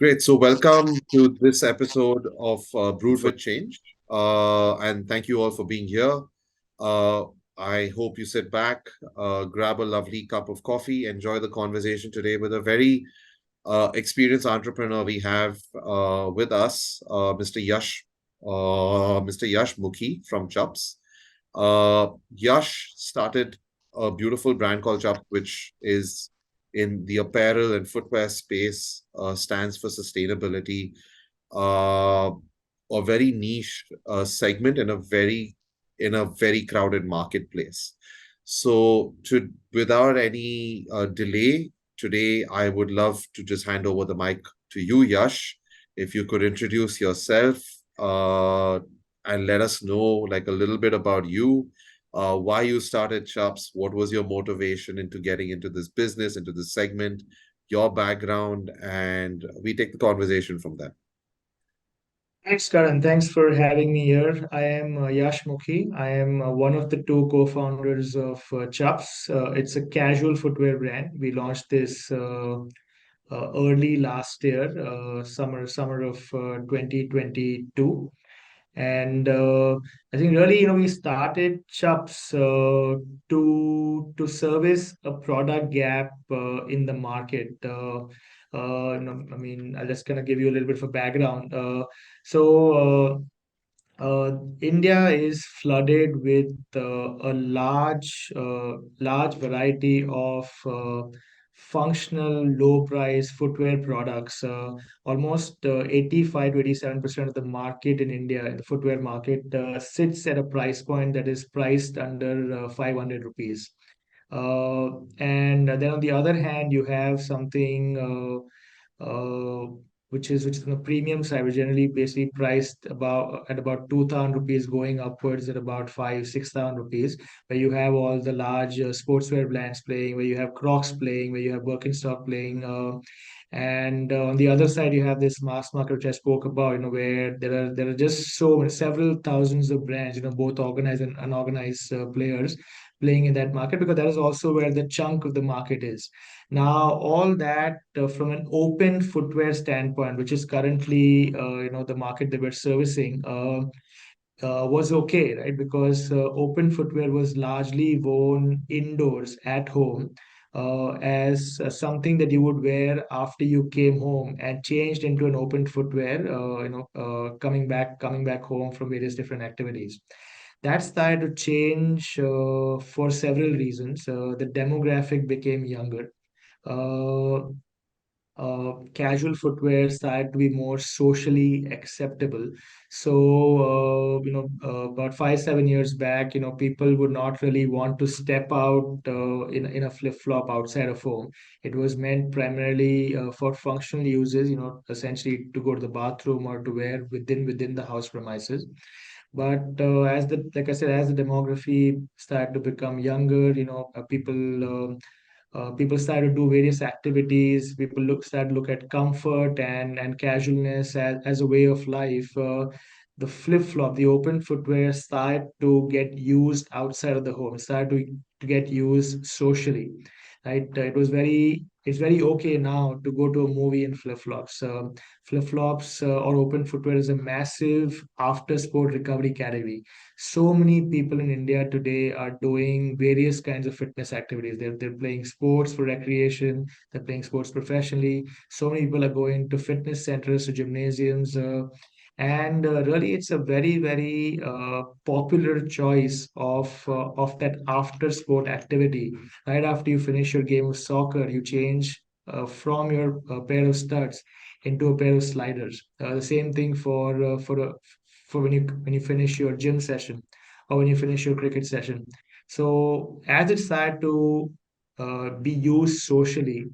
Great. So, welcome to this episode of Brewed with Change. And thank you all for being here. Uh, I hope you sit back, grab a lovely cup of coffee, enjoy the conversation today with a very experienced entrepreneur we have with us, Mr. Yash Mukhi from Chupps. Yash started a beautiful brand called Chupps, which is in the apparel and footwear space, stands for sustainability, uh, a very niche segment in a very crowded marketplace. So, without any delay, today I would love to just hand over the mic to you, Yash. If you could introduce yourself uh, and let us know like a little bit about you, why you started Chups, what was your motivation into getting into this business, into this segment, your background, and we take the conversation from there. Thanks, Karan. Thanks for having me here. I am Yash Mukhi. I am one of the two co-founders of Chupps. It's a casual footwear brand. We launched this early last year, summer of 2022. And I think really, we started Chups to service a product gap in the market. I mean, I'll just kind of give you a little bit of a background. India is flooded with large variety of functional, low-price footwear products. Almost 85 to 87% of the market in India, the footwear market, sits at a price point that is priced under 500 rupees. And then on the other hand, you have something which is on the premium side, which generally basically priced about 2,000 rupees, going upwards at about 5 6,000 rupees, where you have all the large sportswear brands playing, where you have Crocs playing, where you have Birkenstock playing, and on the other side you have this mass market which I spoke about, where there are just several thousands of brands, both organized and unorganized players playing in that market, because that is also where the chunk of the market is. Now, all that from an open footwear standpoint, which is currently the market that we're servicing, was okay, right? Because open footwear was largely worn indoors at home, as something that you would wear after you came home and changed into an open footwear, coming back home from various different activities. That started to change for several reasons. The demographic became younger. Uh, Casual footwear started to be more socially acceptable. So, about 5 7 years back, people would not really want to step out in a flip flop outside of home. It was meant primarily for functional uses, essentially to go to the bathroom or to wear within the house premises. But as the like I said, as the demography started to become younger, people started to do various activities. People started to look at comfort and casualness as a way of life. The flip flop, the open footwear, started to get used outside of the home. It started to get used socially. Right? It's very okay now to go to a movie in flip flops. Flip flops or open footwear is a massive after sport recovery category. So many people in India today are doing various kinds of fitness activities. They're playing sports for recreation, they're playing sports professionally. So many people are going to fitness centers, to gymnasiums, and really it's a very, very popular choice of that after sport activity. Right after you finish your game of soccer, you change from your pair of studs into a pair of sliders. The same thing for when you finish your gym session, or when you finish your cricket session. So as it started to be used socially,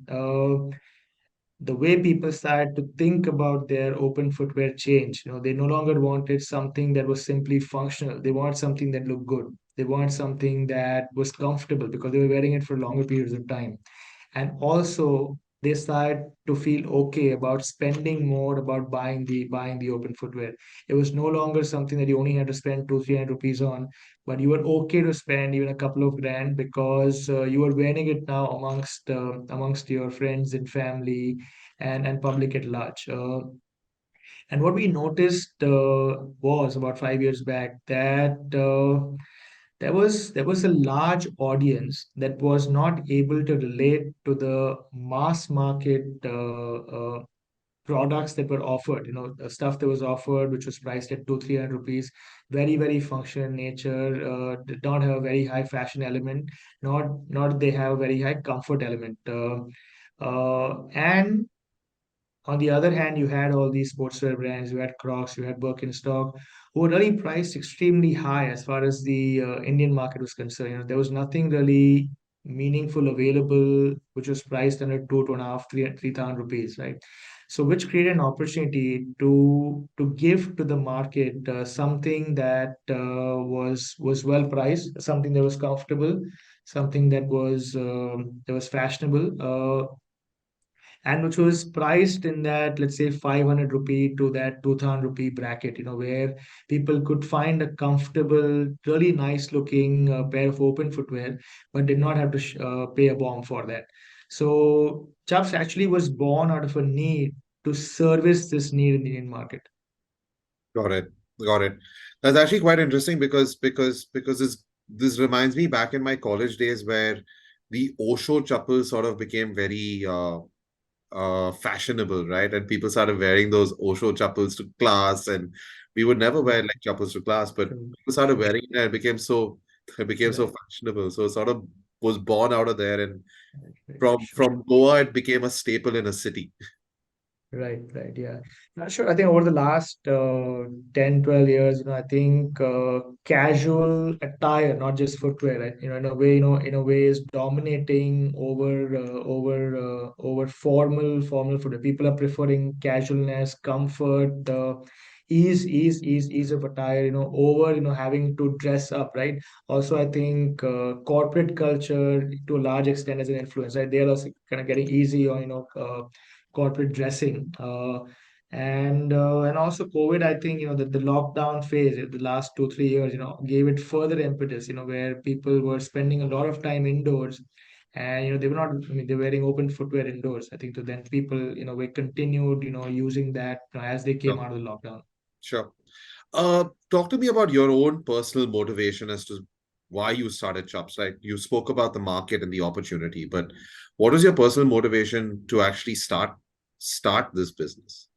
the way people started to think about their open footwear changed. They no longer wanted something that was simply functional. They wanted something that looked good. They wanted something that was comfortable because they were wearing it for longer periods of time. And also they start to feel okay about spending more, about buying the open footwear. It was no longer something that you only had to spend 2 300 rupees on, but you were okay to spend even a couple of grand, because you were wearing it now amongst your friends and family, and public at large. And what we noticed was about 5 years back that there was a large audience that was not able to relate to the mass market products that were offered. The stuff that was offered, which was priced at 200-300 rupees, very very functional in nature, did not have a very high fashion element, not they have a very high comfort element. And on the other hand, you had all these sportswear brands, you had Crocs, you had Birkenstock, who were really priced extremely high as far as the Indian market was concerned. There was nothing really meaningful available which was priced under two, 2.5, 3,000 rupees, right? So, which created an opportunity to give to the market something that was well priced, something that was comfortable, something that was fashionable. And which was priced in that, let's say, 500 rupee to that 2000 rupee bracket, where people could find a comfortable, really nice looking pair of open footwear, but did not have to pay a bomb for that. So Chubbs actually was born out of a need to service this need in the Indian market. Got it. Got it. That's actually quite interesting because this reminds me back in my college days where the Osho chappal sort of became very fashionable, right? And people started wearing those Osho chappals to class, and we would never wear like chappals to class, but True, people started true. wearing it, and it became so Right, fashionable. So it sort of was born out of there, and right, right. Sure. from Goa, it became a staple in a city. Right, right, yeah. Not sure. I think over the last 10, 12 years, I think casual attire, not just footwear, right? In a way is dominating over formal footwear. People are preferring casualness, comfort, ease of attire, over, having to dress up, right? Also, I think corporate culture to a large extent is an influence, right? They are also kind of getting easy on, corporate dressing. And also COVID, I think, the lockdown phase, the last 2 3 years, gave it further impetus, where people were spending a lot of time indoors, and they were not, I mean, they're wearing open footwear indoors. I think so then people, we continued, using that, as they came Sure. out of the lockdown. Sure. Talk to me about your own personal motivation as to why you started Chops. Like you spoke about the market and the opportunity, but what was your personal motivation to actually start this business?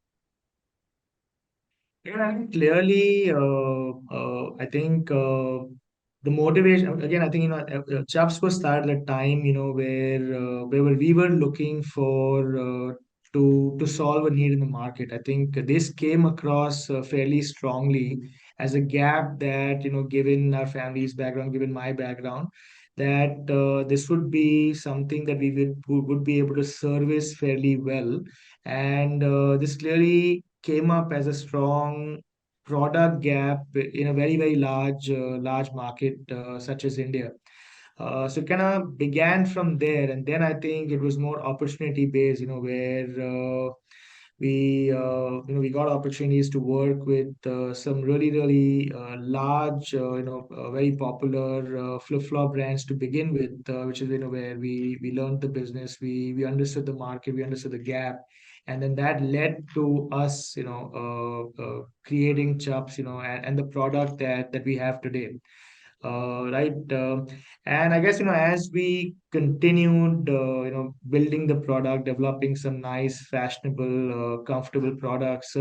Yeah, I think clearly, I think the motivation again. I think Chubbs was started at a time, where we were looking for to solve a need in the market. I think this came across fairly strongly as a gap that, given our family's background, given my background, that this would be something that we would be able to service fairly well. And this clearly came up as a strong product gap in a very very large market such as India. So it kind of began from there, and then I think it was more opportunity based, where we got opportunities to work with some really really large, very popular flip flop brands to begin with, which is, where we learned the business, we understood the market, we understood the gap, and then that led to us, creating Chops, and the product that we have today. Right. And I guess, as we continued, building the product, developing some nice, fashionable, comfortable products,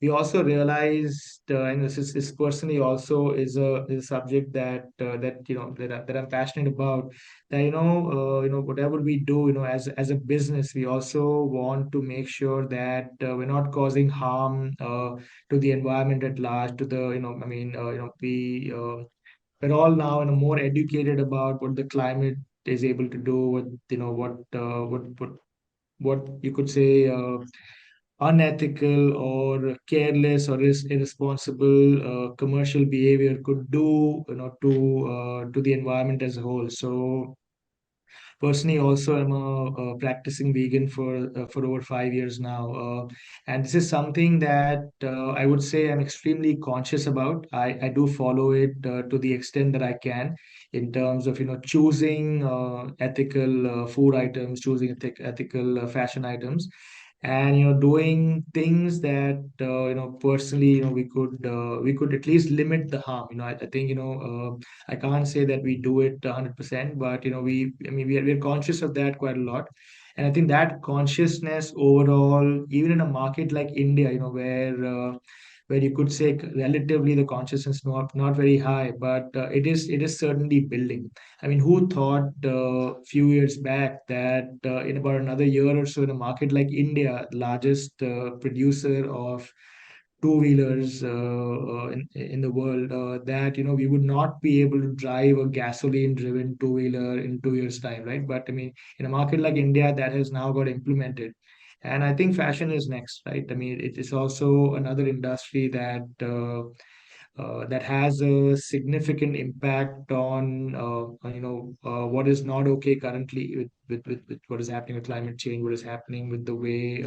we also realized, and this personally also is a subject that I'm passionate about. That, whatever we do, as a business, we also want to make sure that we're not causing harm to the environment at large. To the, I mean, we're all now, more educated about what the climate is able to do, what you could say unethical or careless or irresponsible commercial behavior could do, to the environment as a whole. So personally, also, I'm a practicing vegan for over 5 years now, and this is something that I would say I'm extremely conscious about. I do follow it to the extent that I can, in terms of, choosing ethical food items, choosing ethical fashion items. and doing things that personally we could at least limit the harm. I think I can't say that we do it 100%, but we're conscious of that quite a lot. And I think that consciousness overall, even in a market like India, where you could say relatively the consciousness not very high, but it is certainly building. I mean, who thought a few years back that in about another year or so, in a market like India, largest producer of two-wheelers in the world, that we would not be able to drive a gasoline-driven two-wheeler in 2 years' time, right? But I mean, in a market like India, that has now got implemented. And I think fashion is next, right? I mean, it is also another industry that has a significant impact on what is not okay currently with what is happening with climate change, what is happening with the way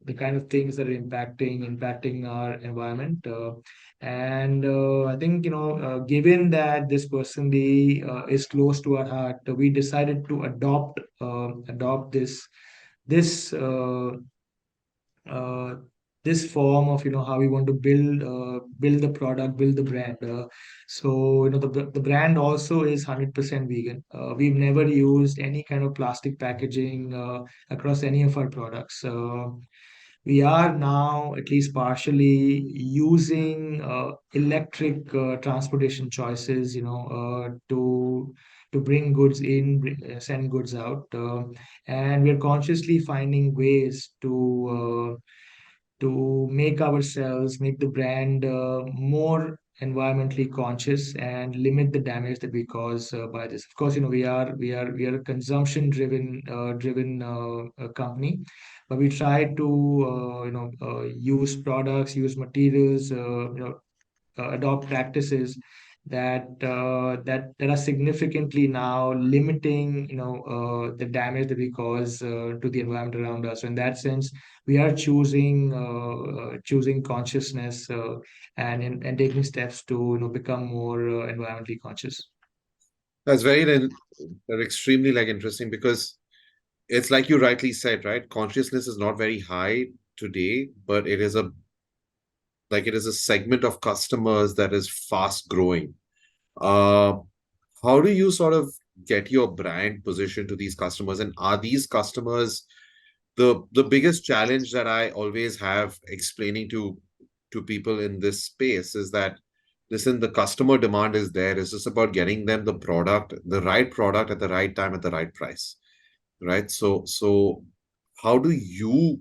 the kind of things that are impacting our environment. And I think given that this personally is close to our heart, we decided to adopt this uh, this form of how we want to build the product, build the brand. So the brand also is 100% vegan. We've never used any kind of plastic packaging across any of our products. We are now at least partially using electric transportation choices, to bring goods in, send goods out, and we're consciously finding ways to make the brand more environmentally conscious and limit the damage that we cause by this. Of course, we are a consumption driven company, but we try to use products, use materials, adopt practices that are significantly now limiting the damage that we cause to the environment around us. So in that sense, we are choosing consciousness, and taking steps to become more environmentally conscious. That's they're extremely like interesting because it's like you rightly said, right? Consciousness is not very high today, but it is a segment of customers that is fast growing. Uh, how do you sort of get your brand position to these customers? And are these customers the biggest challenge that I always have explaining to people in this space is that listen, the customer demand is there. It's just about getting them the right product at the right time at the right price, right? So how do you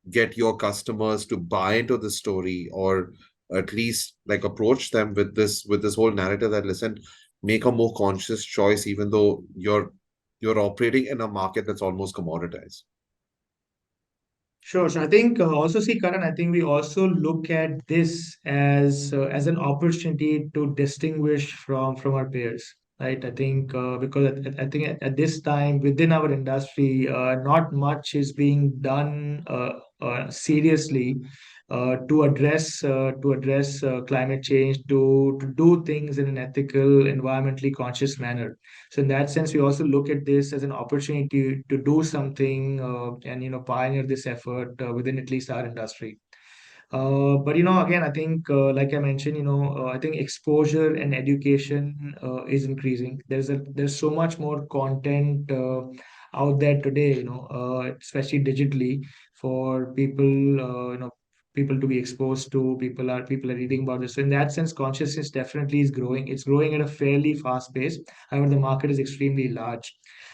get your customers to buy into the story or at least like approach them with this whole narrative that listen, make a more conscious choice even though you're operating in a market that's almost commoditized. Sure. So I think also see, Karan, I think we also look at this as an opportunity to distinguish from our peers, right? I think because I think at this time within our industry, not much is being done seriously to address climate change, to do things in an ethical, environmentally conscious manner. So in that sense, we also look at this as an opportunity to do something, and pioneer this effort within at least our industry. But again, I think, like I mentioned, I think exposure and education is increasing. There's so much more content out there today, especially digitally, for people to be exposed to. People are reading about this. So in that sense, consciousness definitely is growing. It's growing at a fairly fast pace. However, the market is extremely large.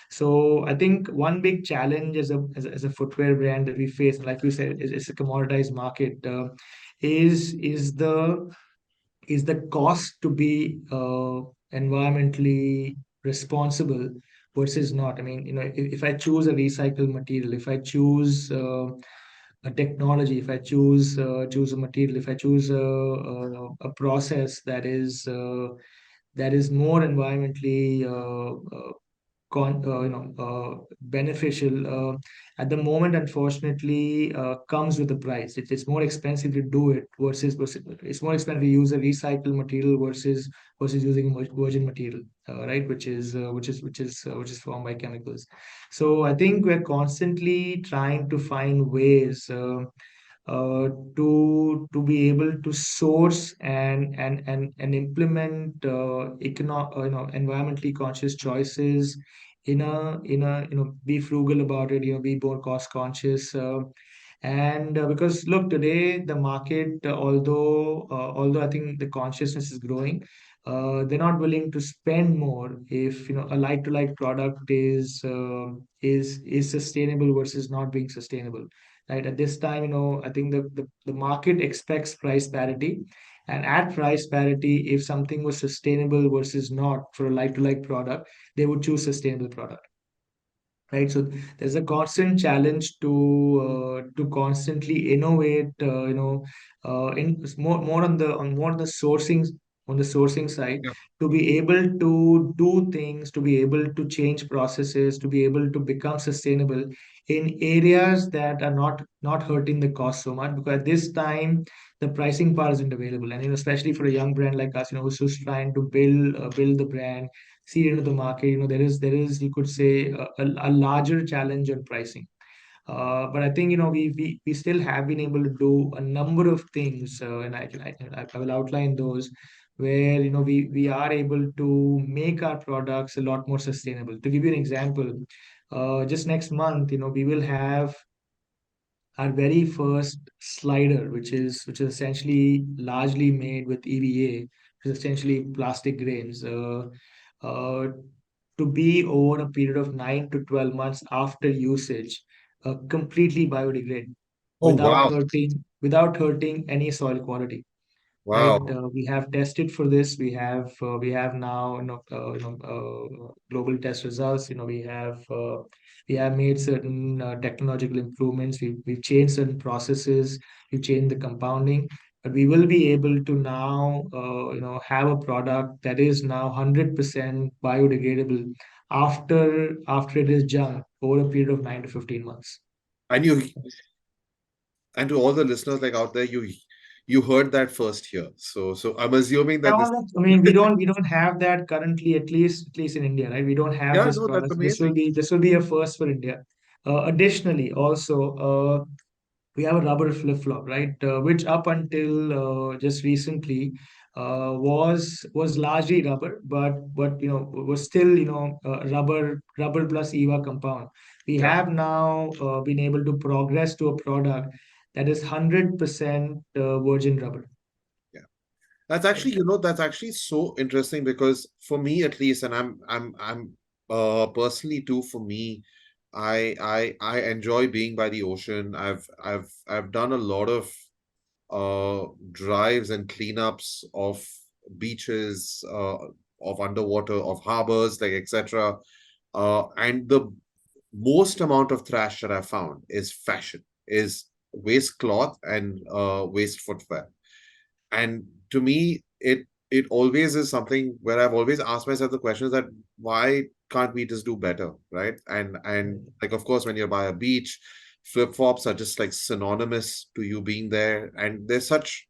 So I think one big challenge as a footwear brand that we face, like you said, is a commoditized market. Is the cost to be environmentally responsible versus not? I mean, if I choose a recycled material, if I choose a technology, if I choose a material, if I choose a process that is more environmentally beneficial at the moment, unfortunately, comes with a price. It's more expensive to do it versus it's more expensive to use a recycled material versus using virgin material, right? Which is formed by chemicals. So I think we're constantly trying to find ways. Uh, to be able to source and implement environmentally conscious choices in a be frugal about it, be more cost conscious, and because look, today the market, although I think the consciousness is growing, they're not willing to spend more if a like to like product is sustainable versus not being sustainable. Right, at this time, I think the market expects price parity, and at price parity, if something was sustainable versus not for a like to like product, they would choose sustainable product. Right, so there's a constant challenge to constantly innovate, in more on the sourcing side, Yeah. to be able to do things, to be able to change processes, to be able to become sustainable in areas that are not hurting the cost so much, because at this time the pricing power isn't available, and especially for a young brand like us, who's just trying to build the brand, see into the market. There is, you could say, a larger challenge on pricing. But I think, we still have been able to do a number of things, and I will outline those, where we are able to make our products a lot more sustainable. To give you an example, just next month, we will have our very first slider, which is essentially largely made with EVA, which is essentially plastic grains, uh, to be over a period of 9 to 12 months after usage, completely biodegradable, Oh, wow. without hurting any soil quality. Right, Wow. we have tested for this. We have now, global test results. We have made certain technological improvements. We've changed certain processes. We've changed the compounding, but we will be able to now, have a product that is now 100% biodegradable after it is junk over a period of 9 to 15 months. And and to all the listeners like out there, you heard that first here. So I'm assuming that this. I mean, we don't have that currently, at least in India, right? We don't have Yeah, this no, that's product. amazing. This will be a first for India. Additionally, also, we have a rubber flip flop, right? Which up until just recently was largely rubber, but was still, rubber plus EVA compound. We Yeah. have now been able to progress to a product that is 100% virgin rubber. Yeah. That's Right? actually, that's actually so interesting because for me at least, and I'm personally too, for me, I enjoy being by the ocean. I've done a lot of drives and cleanups of beaches, of underwater, of harbors, like etc. And the most amount of trash that I found is fashion, is waste cloth and waste footwear. And to me, it always is something where I've always asked myself the question is that why can't we just do better, right? And like of course when you're by a beach, flip-flops are just like synonymous to you being there. And there's such,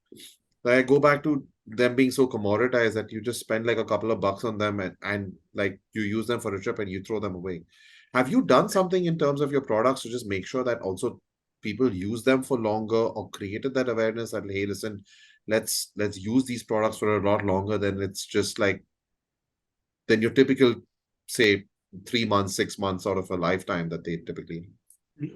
like I go back to them being so commoditized that you just spend like a couple of bucks on them, and like you use them for a trip and you throw them away. Have you done something in terms of your products to just make sure that also people use them for longer, or created that awareness that hey, listen, let's use these products for a lot longer than it's just like than your typical, say, 3 months, 6 months out of a lifetime that they typically.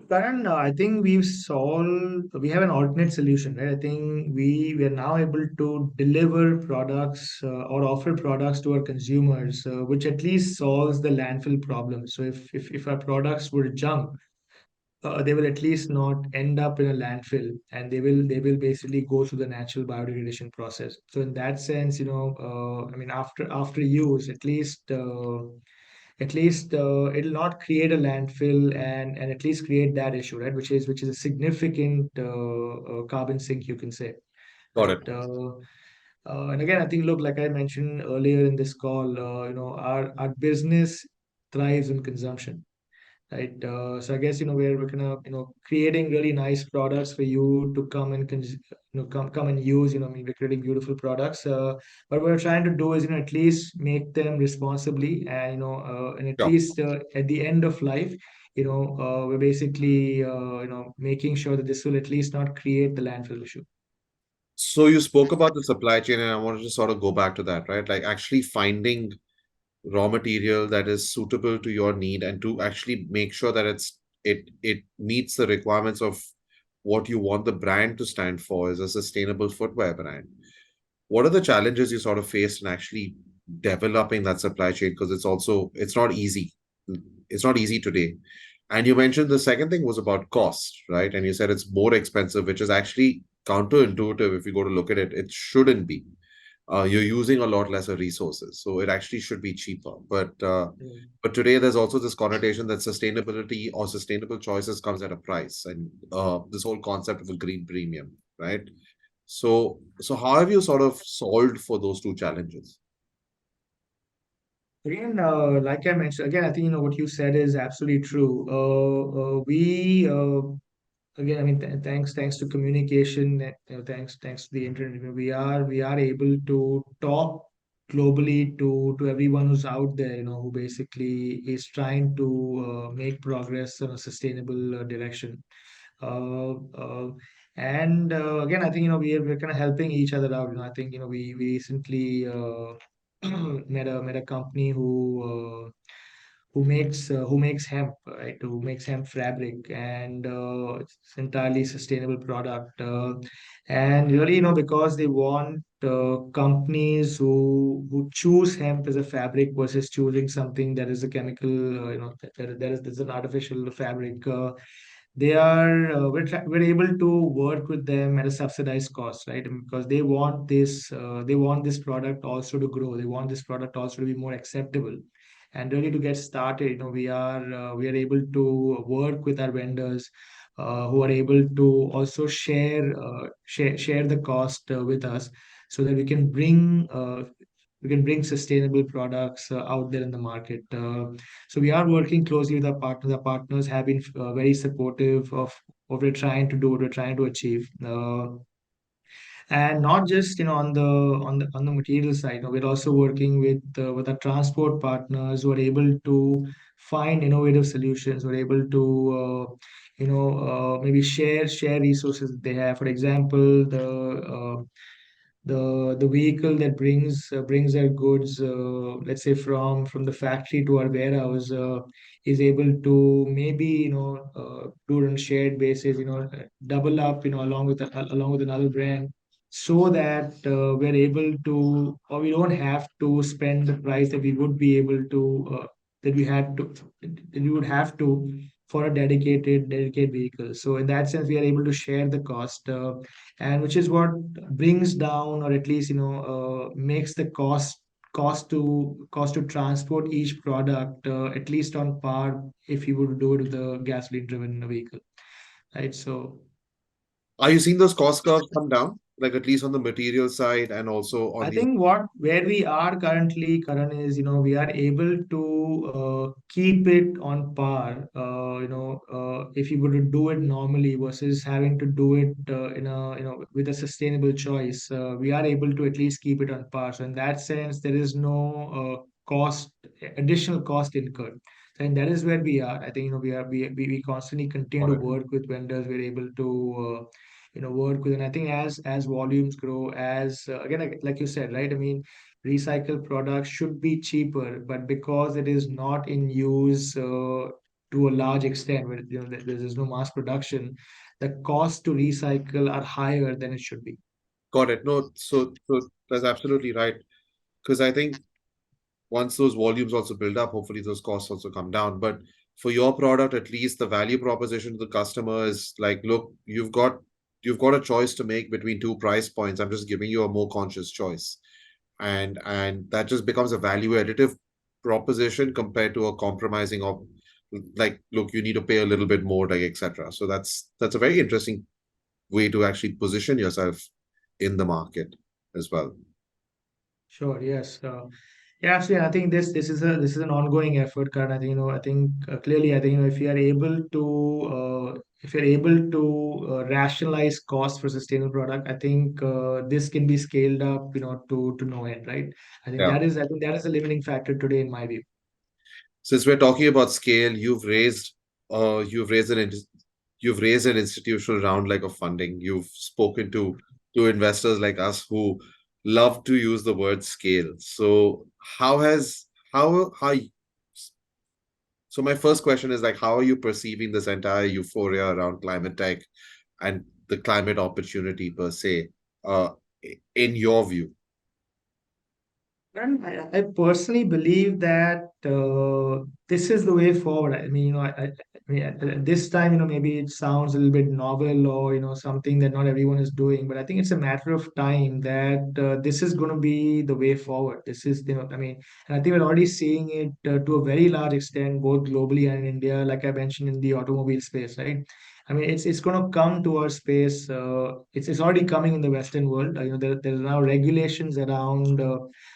Karan, I think we have an alternate solution, right? I think we are now able to deliver products, or offer products to our consumers, which at least solves the landfill problem. So if our products were junk, they will at least not end up in a landfill, and they will basically go through the natural biodegradation process. So in that sense, I mean, after use, at least it'll not create a landfill, and at least create that issue, right? Which is a significant carbon sink, you can say, Got right? it. And again, I think, look, like I mentioned earlier in this call, our business thrives on consumption, right? So I guess we're gonna creating really nice products for you to come and come and use. I mean, we're creating beautiful products. But what we're trying to do is at least make them responsibly, and and at Sure. least at the end of life, we're basically making sure that this will at least not create the landfill issue. So you spoke about the supply chain, and I wanted to sort of go back to that, right? Like actually finding raw material that is suitable to your need and to actually make sure that it meets the requirements of what you want the brand to stand for as a sustainable footwear brand. What are the challenges you sort of faced in actually developing that supply chain? Because it's not easy. It's not easy today. And you mentioned the second thing was about cost, right? And you said it's more expensive, which is actually counterintuitive if you go to look at it. It shouldn't be. You're using a lot lesser resources, so it actually should be cheaper. But today there's also this connotation that sustainability or sustainable choices comes at a price, and this whole concept of a green premium, right? So how have you sort of solved for those two challenges? Again, like I mentioned, again, I think what you said is absolutely true. We again, I mean, thanks to communication, thanks to the internet, we are able to talk globally to everyone who's out there, who basically is trying to make progress in a sustainable direction. Uh, uh, and again, I think we're kind of helping each other out. I think we recently met a company who makes hemp, right? Who makes hemp fabric, and it's entirely sustainable product. And really, because they want companies who choose hemp as a fabric versus choosing something that is a chemical, that is an artificial fabric. We're able to work with them at a subsidized cost, right? Because they want this product also to grow. They want this product also to be more acceptable. And really, to get started, we are able to work with our vendors, who are able to also share the cost with us, so that we can bring sustainable products out there in the market. So we are working closely with our partners. Our partners have been very supportive of what we're trying to do, what we're trying to achieve. And not just on the material side. We're also working with our transport partners, who are able to find innovative solutions. We're able to maybe share resources that they have. For example, the vehicle that brings our goods, let's say from the factory to our warehouse, is able to maybe do it on a shared basis, double up, along with another brand, so that we're able to, or we don't have to spend the price that we would be able to, that we had to that we would have to for a dedicated vehicle. So in that sense, we are able to share the cost, and which is what brings down, or at least makes the cost to transport each product, at least on par if you would do it with a gasoline driven vehicle, right? So Are you seeing those cost curves come down, like at least on the material side and also on I the think where we are currently, Karan, is we are able to keep it on par. If you were to do it normally versus having to do it in a with a sustainable choice, we are able to at least keep it on par. So in that sense, there is no cost additional cost incurred. So, and that is where we are. I think we constantly continue to work with vendors. We're able to. Work with. And I think as volumes grow, as again, like you said, right? I mean, recycled products should be cheaper, but because it is not in use to a large extent, where there's no mass production, the cost to recycle are higher than it should be. got it? No, so that's absolutely right. Because I think once those volumes also build up, hopefully those costs also come down. But for your product, at least the value proposition to the customer is like, look, you've got a choice to make between two price points. I'm just giving you a more conscious choice. And that just becomes a value additive proposition compared to a compromising of like, look, you need to pay a little bit more, like etc. So that's a very interesting way to actually position yourself in the market as well. Sure, yes. Yeah, absolutely. I think this is an ongoing effort, Karan. I think I think clearly, I think if you are able to if you're able to rationalize cost for sustainable product, I think this can be scaled up, to no end, right? Yeah. I think that is a limiting factor today, in my view. Since we're talking about scale, you've raised you've raised an institutional round like of funding. You've spoken to investors like us who love to use the word scale. So how has how so my first question is like, how are you perceiving this entire euphoria around climate tech and the climate opportunity per se, uh, in your view? And I personally believe that this is the way forward. I mean, I mean, at this time, maybe it sounds a little bit novel, or something that not everyone is doing. But I think it's a matter of time that this is going to be the way forward. This is, I mean, and I think we're already seeing it to a very large extent, both globally and in India, like I mentioned in the automobile space, right? I mean, it's going to come to our space. It's already coming in the Western world. There are now regulations around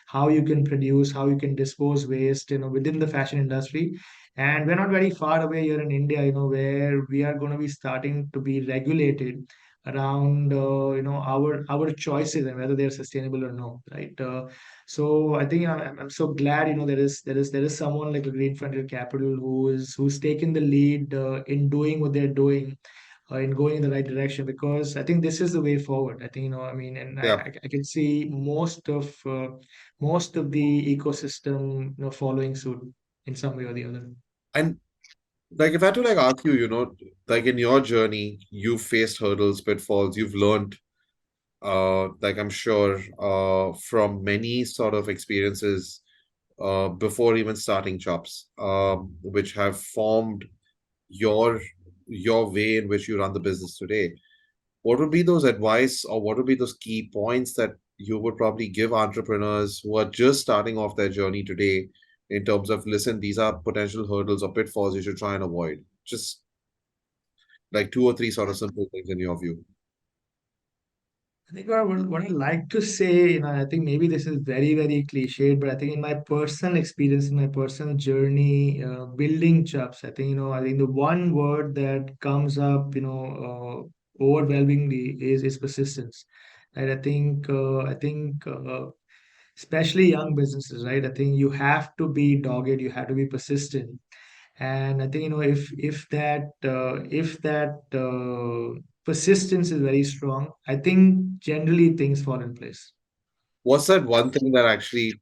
how you can produce, how you can dispose waste, within the fashion industry. And we're not very far away here in India, where we are going to be starting to be regulated around, our choices and whether they're sustainable or no, right? So I think I'm so glad, there is someone like a Green Frontier Capital who's taken the lead in doing what they're doing, in going in the right direction, because I think this is the way forward. I think I mean, and Yeah. I can see most of the ecosystem following suit in some way or the other. And like if I had to like ask you, like in your journey, you've faced hurdles, pitfalls, you've learned, like I'm sure, from many sort of experiences, before even starting Chops, which have formed your your way in which you run the business today. What would be those advice, or what would be those key points that you would probably give entrepreneurs who are just starting off their journey today, in terms of, listen, these are potential hurdles or pitfalls you should try and avoid? Just like two or three sort of simple things in your view. I think what I like to say, I think maybe this is very, very cliched, but I think in my personal experience, in my personal journey, building Chubbs, I think the one word that comes up, overwhelmingly is persistence. Right? I think especially young businesses, right? I think you have to be dogged, you have to be persistent. And I think if that persistence is very strong, I think generally things fall in place. What's that one thing that actually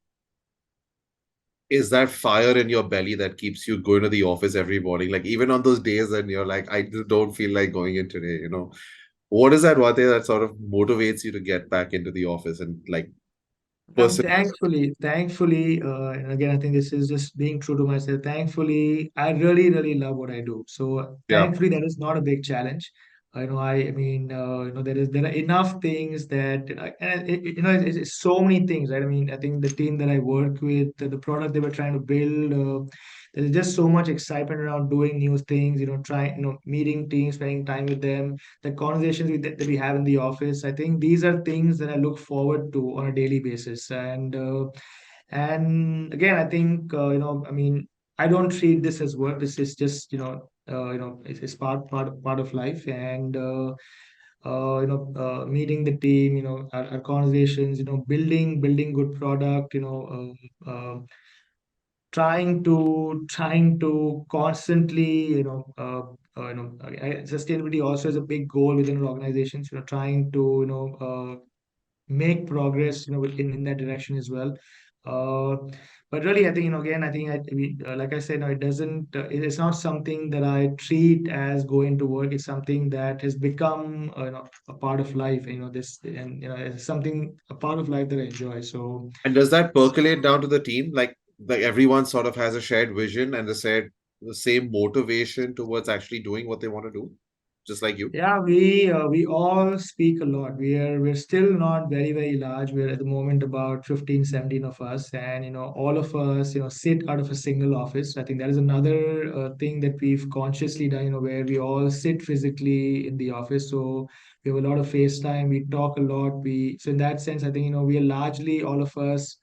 is that fire in your belly that keeps you going to the office every morning? Like even on those days when you're like, I just don't feel like going in today. What is that one thing that sort of motivates you to get back into the office and like persist? Thankfully, and again, I think this is just being true to myself. Thankfully, I really, really love what I do. So Yeah. thankfully, that is not a big challenge. I mean, there are enough things that, and it's so many things, right? I mean, I think the team that I work with, the product they were trying to build, there's just so much excitement around doing new things. Trying, meeting teams, spending time with them, the conversations that we have in the office. I think these are things that I look forward to on a daily basis. And again, I think I mean, I don't treat this as work. This is just it's part of life. And meeting the team, our conversations, building good product, trying to constantly, sustainability also is a big goal within our organizations, trying to make progress, in that direction as well. uh, but really, I think, again, I think like I said, it doesn't it's not something that I treat as going to work. It's something that has become a part of life, this, and it's something, a part of life that I enjoy. So And does that percolate down to the team? Like everyone sort of has a shared vision and the same motivation towards actually doing what they want to do, just like you. yeah, we all speak a lot. We're still not very, very large. We're at the moment about 15, 17 of us, and all of us sit out of a single office. I think that is another thing that we've consciously done. Where we all sit physically in the office. So we have a lot of FaceTime. We talk a lot. We So in that sense, I think we are largely, all of us,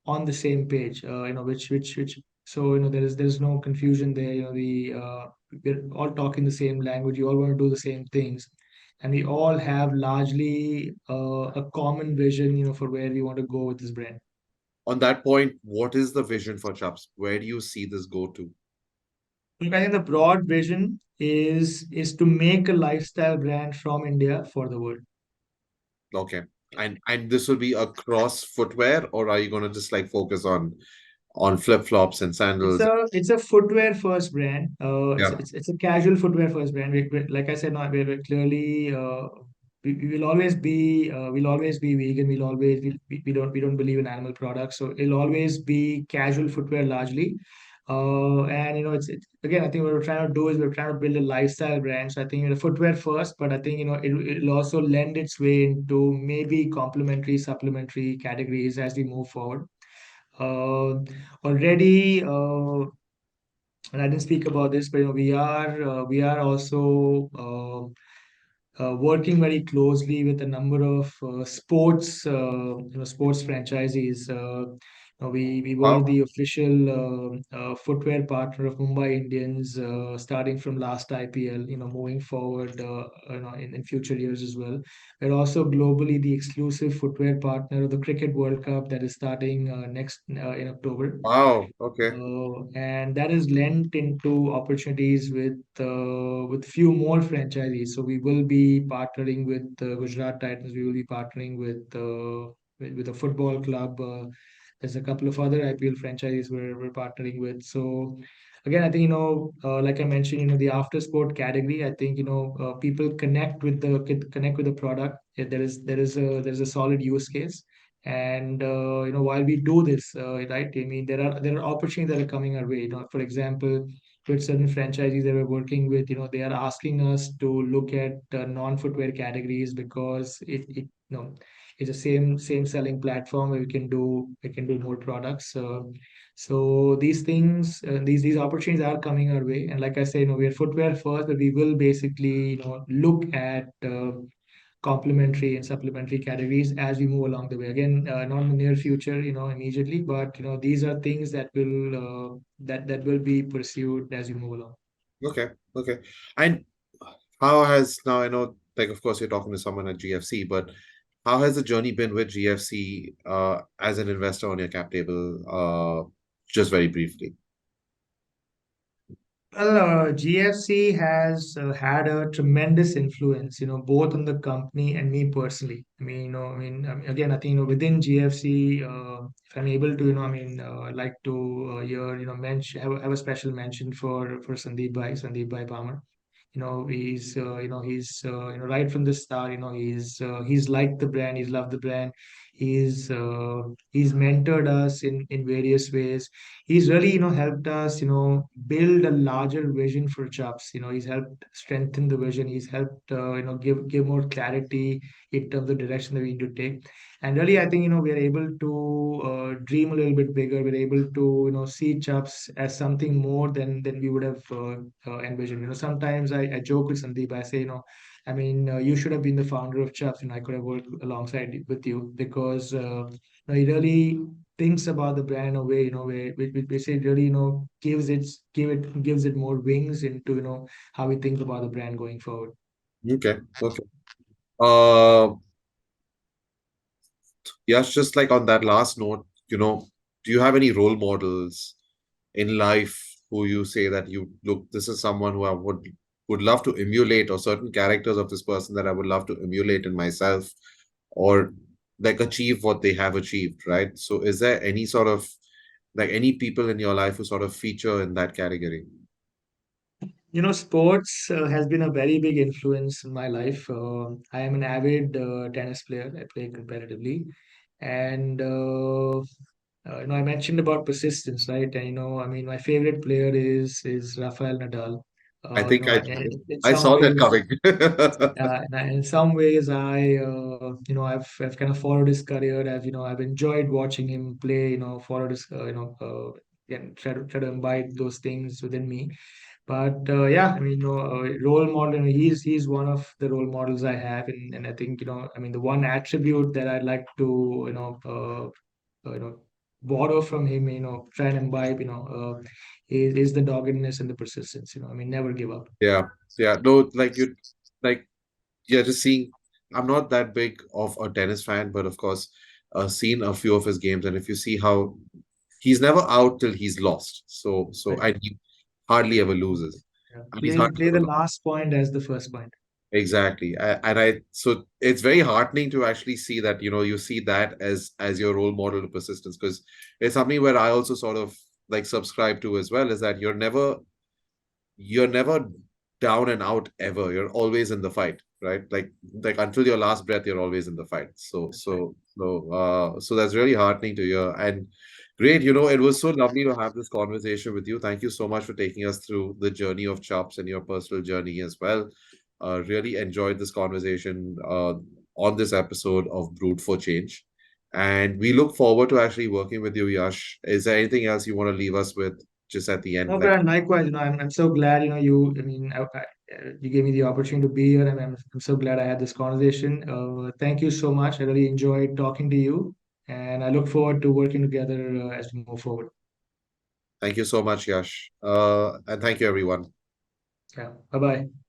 on the same page. Which so there's no confusion there. We're all talking the same language. You all want to do the same things, and we all have largely a common vision, for where we want to go with this brand. On that point, what is the vision for Chups? Where do you see this go to? Look, I think the broad vision is to make a lifestyle brand from India for the world. Okay. And this will be across footwear, or are you going to just like focus on flip-flops and It's sandals? a footwear first brand. Yeah. It's a casual footwear first brand. Like I said, no, we're clearly we will always be vegan. We don't believe in animal products, so it'll always be casual footwear largely. And it's again, I think what we're trying to do is we're trying to build a lifestyle brand. So I think footwear first, but I think it'll also lend its way into maybe complementary, supplementary categories as we move forward. Uh, Already, and I didn't speak about this, but we are also working very closely with a number of sports franchisees. We were Wow. the official footwear partner of Mumbai Indians, starting from last IPL. Moving forward, in future years as well. We're also globally the exclusive footwear partner of the Cricket World Cup that is starting next in October. Wow. Okay. And that is lent into opportunities with few more franchisees. So we will be partnering with Gujarat Titans. We will be partnering with a football club. There's a couple of other IPL franchises we're partnering with. So again, I think like I mentioned, the after sport category. I think people connect with the product. Yeah, there is a solid use case. And while we do this, right? I mean, there are opportunities that are coming our way. For example, with certain franchisees that we're working with, they are asking us to look at non-footwear categories because it's the same selling platform where we can do more products. So these things, these opportunities are coming our way. And like I say, we are footwear first, but we will basically look at complementary and supplementary categories as we move along the way. Again, not in the near future, immediately, but these are things that will be pursued as we move along. Okay. Okay. And how has now I know, like, of course, you're talking to someone at GFC, but how has the journey been with GFC as an investor on your cap table? Just very briefly. Well, GFC has had a tremendous influence, both on the company and me personally. Again, I think, within GFC, if I'm able to, I'd like to here, mention have a special mention for Sandeep Bhai Palmer. Right from the start, he's liked the brand, he's loved the brand. He's mentored us in various ways. He's really helped us build a larger vision for Chups. He's helped strengthen the vision. He's helped give more clarity in terms of the direction that we need to take. And really, I think we are able to dream a little bit bigger. We're able to see Chups as something more than we would have envisioned. Sometimes I joke with Sandeep. I say, you should have been the founder of Chups, and I could have worked alongside with you because he really thinks about the brand in a way, where which basically really, gives it more wings into how we think about the brand going forward. Okay. Okay. Uh, yes, just like on that last note, do you have any role models in life who you say that you look, this is someone who I would love to emulate, or certain characters of this person that I would love to emulate in myself, or like achieve what they have achieved, right? So is there any sort of like any people in your life who sort of feature in that category? Sports has been a very big influence in my life. I am an avid tennis player. I play competitively, and I mentioned about persistence, right? And my favorite player is Rafael Nadal. I think In I some saw that ways, coming. in some ways, I've kind of followed his career. I've enjoyed watching him play. Followed his, and try to imbibe those things within me. But yeah, role model. He's one of the role models I have, and I think the one attribute that I'd like to uh, borrow from him, try and imbibe, is the doggedness and the persistence. I mean, never give up. Yeah, yeah. No, like yeah, just seeing. I'm not that big of a tennis fan, but of course, seen a few of his games, and if you see how he's never out till he's lost. So Right. and he hardly ever loses, Yeah. and he's Play hardly play ever the lost. last point as the first point. Exactly. So it's very heartening to actually see that, you see that as your role model to persistence, because it's something where I also sort of like subscribe to as well, is that you're never down and out ever. You're always in the fight, right? Like until your last breath, you're always in the fight. So That's right. so that's really heartening to hear. And great, it was so lovely to have this conversation with you. Thank you so much for taking us through the journey of Chops and your personal journey as well. Really enjoyed this conversation on this episode of Brewed for Change. And we look forward to actually working with you, Yash. Is there anything else you want to leave us with just at the end? No, Like, Karan, likewise, I'm so glad, you gave me the opportunity to be here, and I'm so glad I had this conversation. Thank you so much. I really enjoyed talking to you, and I look forward to working together as we move forward. thank you so much, Yash. And thank you, everyone. Yeah. Bye bye.